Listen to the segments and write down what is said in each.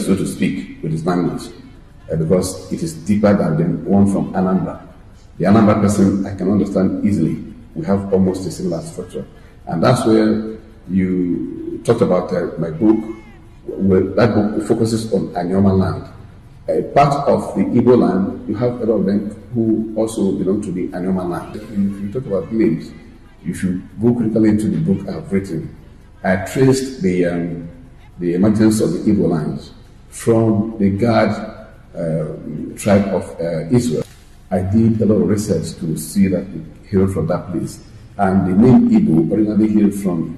so to speak, with his language, because it is deeper than the one from Anambra. The Anambra person I can understand easily. We have almost a similar structure. And that's where you talked about my book. Well, that book focuses on Anyoma land. A part of the Igbo land, you have a lot of them who also belong to the Anyoma land. If you talk about names, if you go critically into the book I've written, I traced the emergence of the Igbo lands from the Gad tribe of Israel. I did a lot of research to see that it hailed from that place. And the name Igbo originally hailed from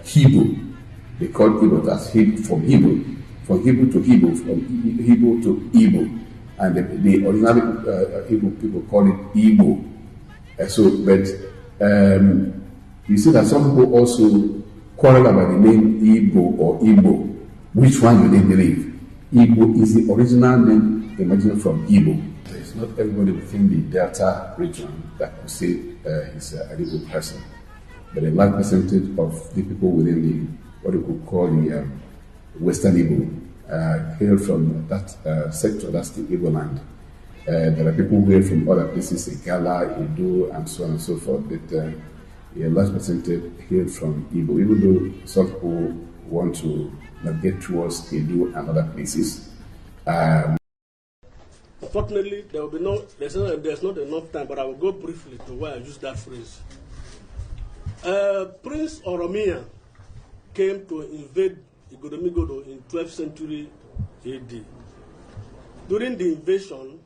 Hebrew. They called Igbo, that's from Hebrew. From Hebrew to Hebrew, from Hebrew to Igbo. And the original Hebrew people call it Igbo. You see that some people also quarrel about the name Igbo or Igbo. Which one do they believe? Igbo is the original name emerging from Igbo. It's not everybody within the Delta region that could say he's an Igbo person, but a large percentage of the people within the what you could call the Western Igbo hail from that sector. That's the Igbo land. There are people who hail from other places, Igala, Edo, and so on and so forth. But a large percentage hail from Igbo, even though some people want to get towards Edo and other places. Unfortunately, there's not enough time, but I will go briefly to where I use that phrase. Prince Oromia came to invade Igodomigodo in 12th century AD. During the invasion,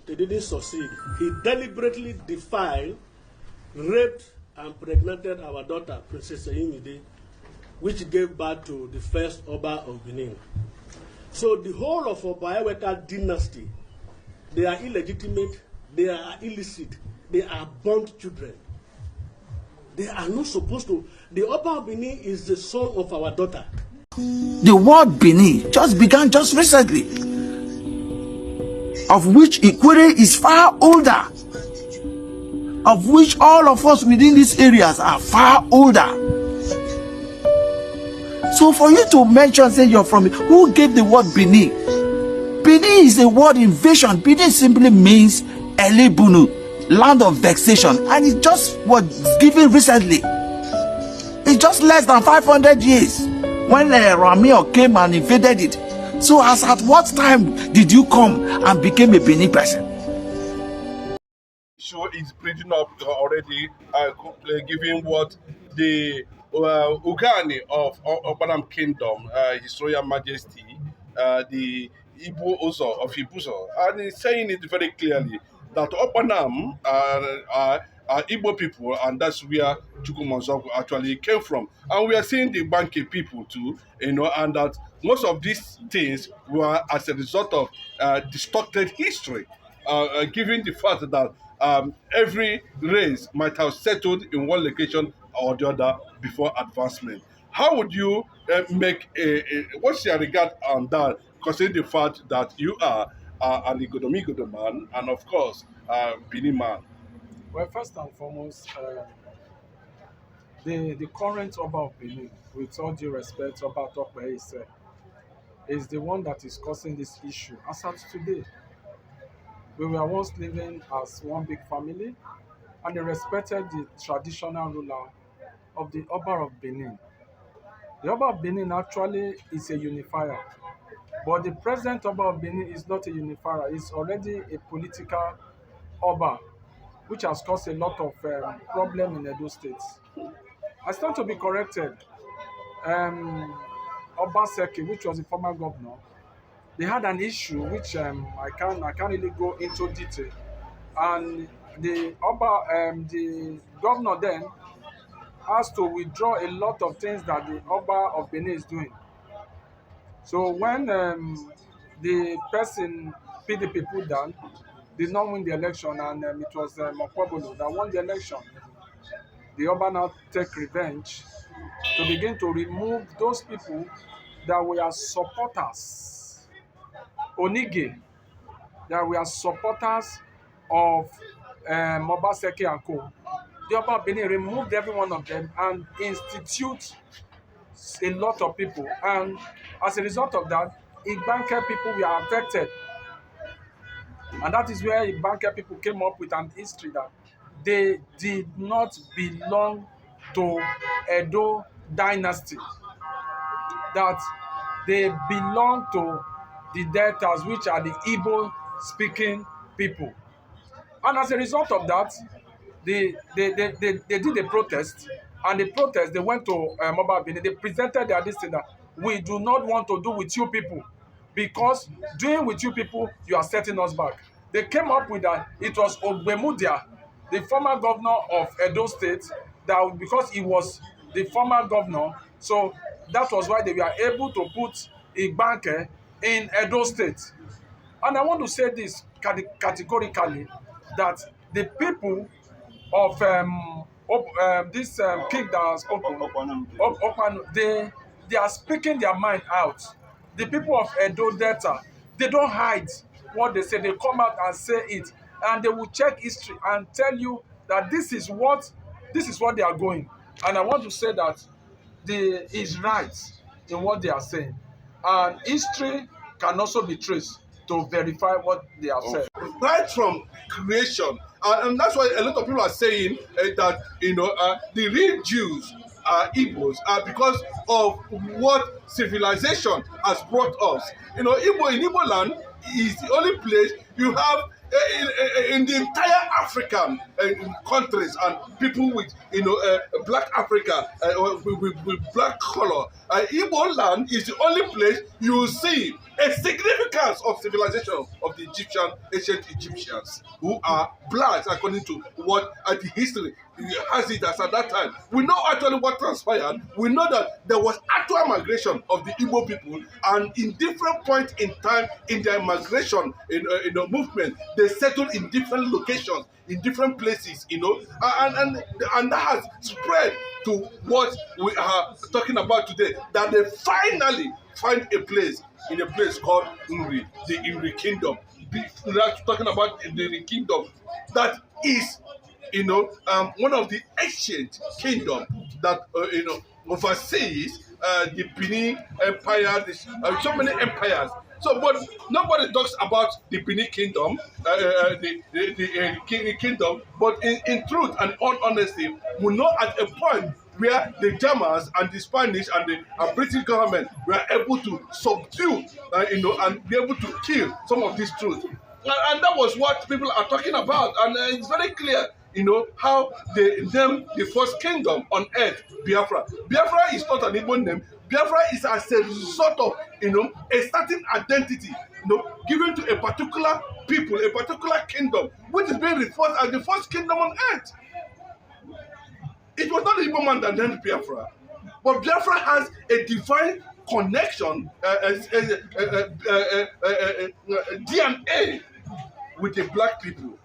they didn't succeed. He deliberately defiled, raped, and pregnated our daughter, Princess Eyimide, which gave birth to the first Oba of Benin. So the whole of Obaeweka dynasty, they are illegitimate, they are illicit, they are burnt children. They are not supposed to. The Oba of Benin is the son of our daughter. The word Bini just began just recently, of which Ikwere is far older, of which all of us within these areas are far older. So for you to mention, say you're from, who gave the word Bini? Bini is a word invasion. Bini simply means Elebunu, land of vexation, and it just was given recently. It's just less than 500 years when Ramio came and invaded it. So as at what time did you come and became a Bini person? Show is bridging up already, giving what the Ugani of Okpanam Kingdom, His Royal Majesty, the Igbo also of Ibuso, and he's saying it very clearly that Okpanam are Igbo people, and that's where Nzeogwu actually came from. And we are seeing the Banki people too, and that most of these things were as a result of distorted history, given the fact that every race might have settled in one location or the other before advancement. How would you make what's your regard on that, considering the fact that you are an Igodomigodo man and of course Bini man? Well, first and foremost, the current Oba of Benin, with all due respect, Oba Tokwe is the one that is causing this issue. As of today, we were once living as one big family, and they respected the traditional ruler of the Oba of Benin. The Oba of Benin actually is a unifier, but the present Oba of Benin is not a unifier. It's already a political Oba, which has caused a lot of problem in Edo State. I stand to be corrected. Oba Seki, which was the former governor, they had an issue which I can't really go into detail, and the governor then has to withdraw a lot of things that the Oba of Benin is doing. So when the person PDP put down did not win the election, and it was Mokwabolo that won the election, the Oba now take revenge to begin to remove those people that were supporters, Onige, that were supporters of Obaseki and Co. The Oba Benin removed every one of them and institute a lot of people. And as a result of that, Igbanke people were affected. And that is where Igbanke people came up with an history that they did not belong to Edo dynasty, that they belong to the Deltas, which are the Igbo speaking people. And as a result of that, they did a protest, and the protest, they went to Mobile Bini, they presented their listing that we do not want to do with you people, because doing with you people, you are setting us back. They came up with that. It was Ogbemudia, the former governor of Edo State, that because he was the former governor, so that was why they were able to put Igbanke in Edo State. And I want to say this categorically, that the people of this king that has spoken, Okpanam, they are speaking their mind out. The people of Edo Delta, they don't hide what they say. They come out and say it, and they will check history and tell you that this is what they are going. And I want to say that is right in what they are saying, and history can also be traced to verify what they have said. Right from creation, and that's why a lot of people are saying that the real Jews are Igbos, because of what civilization has brought us. Igbo in Igbo land is the only place you have in the entire African countries and people with black Africa with black color. Igbo land is the only place you see a significance of civilization of the ancient Egyptians, who are blacks according to what the history has it as at that time. We know actually what transpired. We know that there was actual migration of the Igbo people, and in different points in time in their migration in the movement, they settled in different locations, in different places, and that has spread to what we are talking about today, that they finally find a place in a place called Nri, the Nri kingdom. We are talking about the Nri kingdom that is one of the ancient kingdom that oversees the Bini empire, so many empires. So, but nobody talks about the Bini kingdom, the kingdom. But in truth and all honesty, we know at a point where the Germans and the Spanish and the British government were able to subdue, and be able to kill some of these truths. And that was what people are talking about. And it's very clear, how they named the first kingdom on earth, Biafra. Biafra is not an Igbo name. Biafra is as a result of, a certain identity, given to a particular people, a particular kingdom, which is being referred as the first kingdom on earth. It was not the Igbo man that named Biafra, but Biafra has a divine connection, DNA with the black people.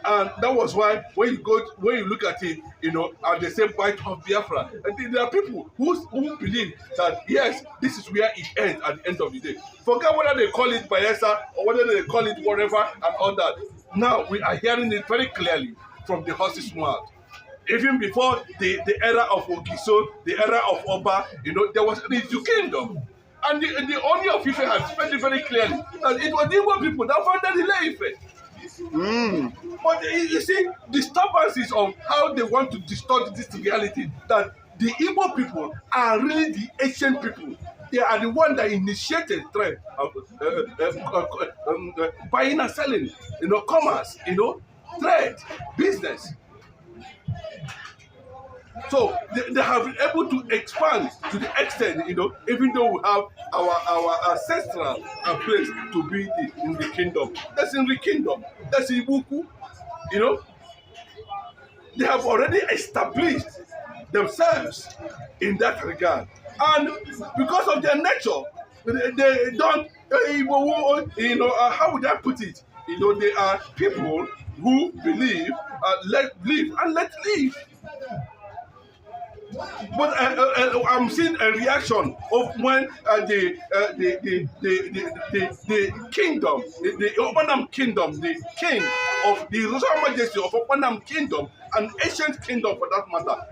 And that was why when you look at it, at the same point of Biafra, and there are people who believe that yes, this is where it ends at the end of the day. Forget whether they call it Bayelsa or whether they call it whatever and all that. Now we are hearing it very clearly from the horse's mouth. Even before the era of Ogiso, the era of Oba, there was the kingdom. And the Oni of Ife has said it very clearly that it was the Igbo people that founded Ile-Ife. But you see, disturbances of how they want to distort this reality, that the Igbo people are really the ancient people. They are the one that initiated trade, buying and selling, commerce, trade, business. So they have been able to expand to the extent, even though we have our ancestral place to be in the kingdom. That's in the kingdom. That's in Ibuku. They have already established themselves in that regard. And because of their nature, they don't, how would I put it? They are people who believe, let live and let live. But I'm seeing a reaction of when the kingdom, the Okpanam kingdom, the king of the Royal Majesty of Okpanam kingdom, an ancient kingdom for that matter,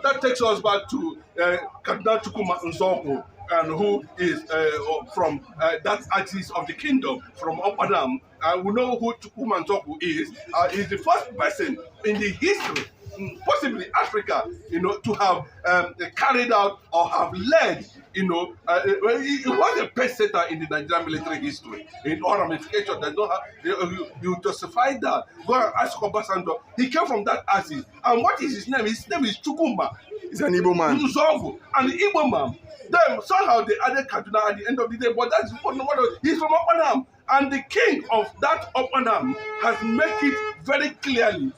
that takes us back to Kaduna Nzeogwu, and who is from that axis of the kingdom, from Okpanam. We know who Nzeogwu is. He's the first person in the history, possibly Africa, to have carried out or have led, he was a pace setter in the Nigerian military history. In all ramifications, there's no you justify that. Go and ask Obasanjo. He came from that axis. And what is his name? His name is Chukwuma. He's an Igbo man. Nzeogwu, an Igbo man. Then somehow they added Kaduna at the end of the day, but that's what he's from Okpanam. And the king of that Okpanam has made it very clearly,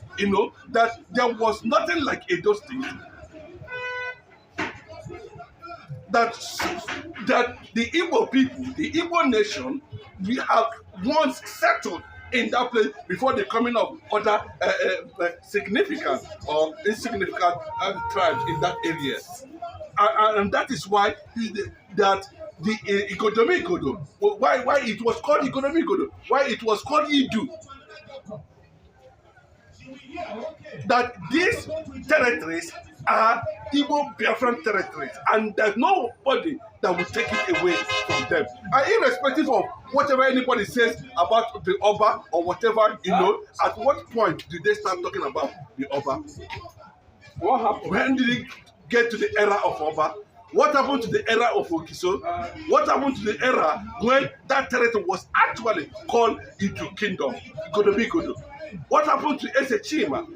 that there was nothing like Edo State. That the Igbo people, the Igbo nation, we have once settled in that place before the coming of other significant or insignificant tribes in that area. And that is why that the Igodomi, why it was called Igodomi, why it was called Idu. That these territories are Igbo Biafran territories, and there's nobody that will take it away from them. And irrespective of whatever anybody says about the Oba or whatever, at what point did they start talking about the Oba? What happened? When did it get to the era of Oba? What happened to the era of Okiso? What happened to the era when that territory was actually called into Kingdom, Godobigodo? What happened to Esechima?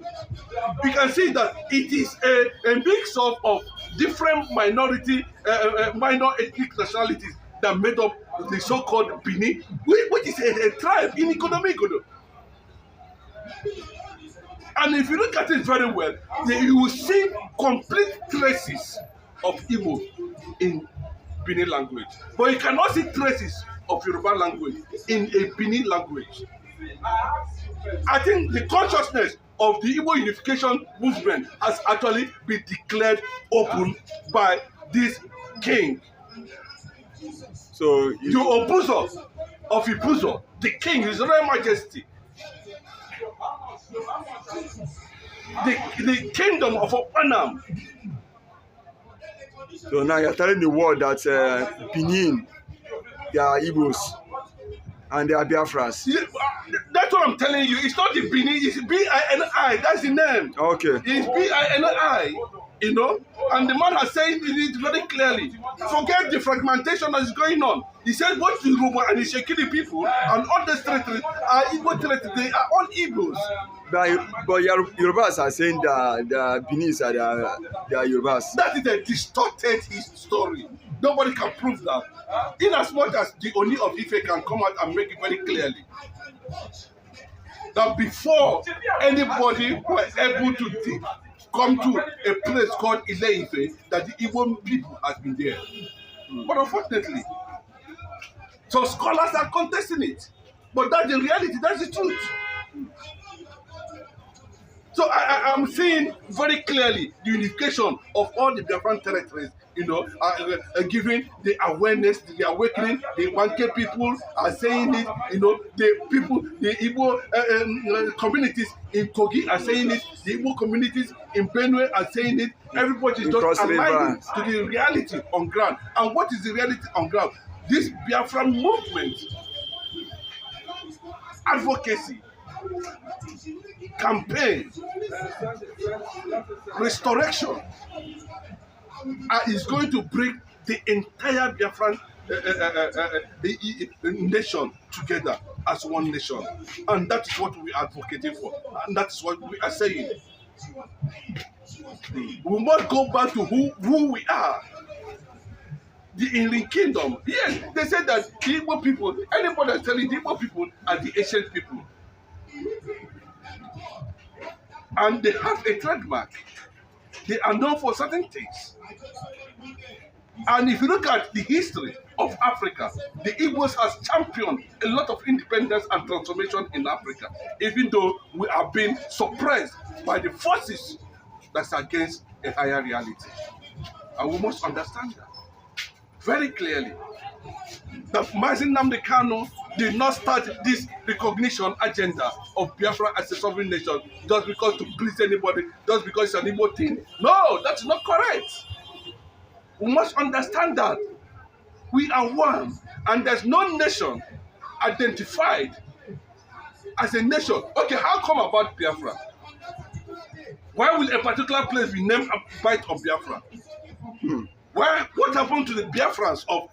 We can see that it is a mix of different minor ethnic nationalities that made up the so-called Bini, which is a tribe in Godobigodo. And if you look at it very well, you will see complete traces of Igbo in Bini language. But you cannot see traces of Yoruba language in a Bini language. I think the consciousness of the Igbo Unification movement has actually been declared open by this king. So the Obuzo of Ibuzo, the king, His Royal Majesty, the kingdom of Okpanam. So now you're telling the world that Benin, they are Igbos and they are Biafras. Yeah, that's what I'm telling you. It's not the Bini, it's Bini. That's the name. Okay. It's Bini, and the man has said it very clearly. Forget the fragmentation that is going on. He said both the Yoruba and the Shekiri people and all the territories are Igbo territories. They are all Igbos. But Yorubas are saying that the Benis are Yorubas. That is a distorted story. Nobody can prove that. In as much as the Oni of Ife can come out and make it very clearly that before anybody was able to come to a place called Ile-Ife, that the Igbo people has been there. But unfortunately, some scholars are contesting it. But that's the reality, that's the truth. So I'm seeing very clearly the unification of all the different territories, giving the awareness, the awakening. The Wanke people are saying it, the people, the Igbo communities in Kogi are saying it, the Igbo communities in Benue are saying it. Everybody is just aligning to the reality on ground. And what is the reality on ground? This Biafran movement, advocacy, campaign, restoration is going to bring the entire Biafran nation together as one nation. And that is what we are advocating for. And that is what we are saying. We must go back to who we are. In the kingdom, yes, they said that the Igbo people, anybody that's telling the Igbo people are the ancient people. And they have a trademark. They are known for certain things. And if you look at the history of Africa, the Igbos has championed a lot of independence and transformation in Africa, even though we are being suppressed by the forces that's against a higher reality. And we must understand that very clearly. That Mazin Nnamdi Kanu did not start this recognition agenda of Biafra as a sovereign nation just because to please anybody, just because it's an Igbo thing. No, that's not correct. We must understand that We are one, and there's no nation identified as a nation. Okay, how come about Biafra? Why will a particular place be named a bite of Biafra? Why? What happened to the Biafrans of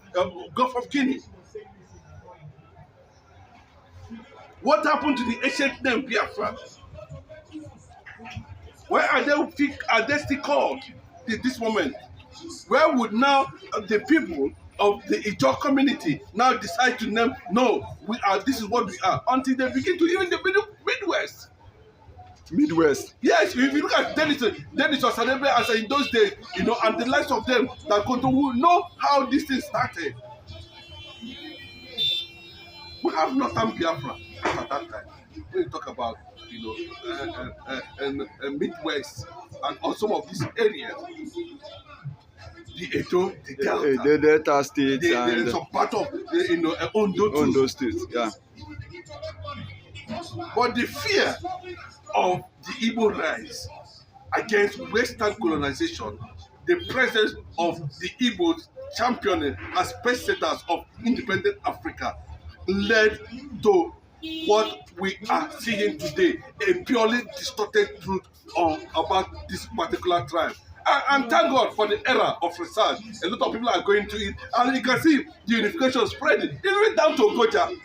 Gulf of Guinea? What happened to the ancient name Biafra? Why are they still called at this moment? Where would now the people of the Ijaw community now decide to name, no, we are, this is what we are, until they begin to, even the Midwest. Midwest. Yes, if you look at Dennis Osadebe as in those days, you know, and the likes of them that will know how this thing started. We have Northern Biafra at that time. When you talk about, you know, Midwest and on some of these areas, the Edo, the Delta, the Delta states, and some part of Ondo states, yeah. But the fear of the Igbo rise against Western colonization, the presence of the Igbos championing as pesetas of independent Africa, led to what we are seeing today, a purely distorted truth about this particular tribe. And thank God for the era of research. A lot of people are going to it, and you can see the unification spreading, even down to Ogoja.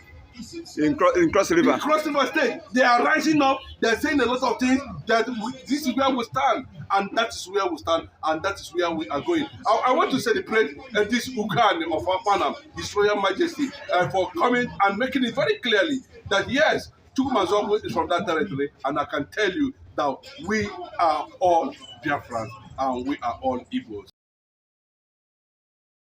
In Cross River. In Cross River State, they are rising up. They are saying a lot of things that this is where we stand, and that is where we stand, and that is where we are going. I want to celebrate this Ugani of Okpanam, His Royal Majesty, for coming and making it very clearly that yes, Nzeogwu is from that territory, and I can tell you that we are all Biafrans and we are all Igbos.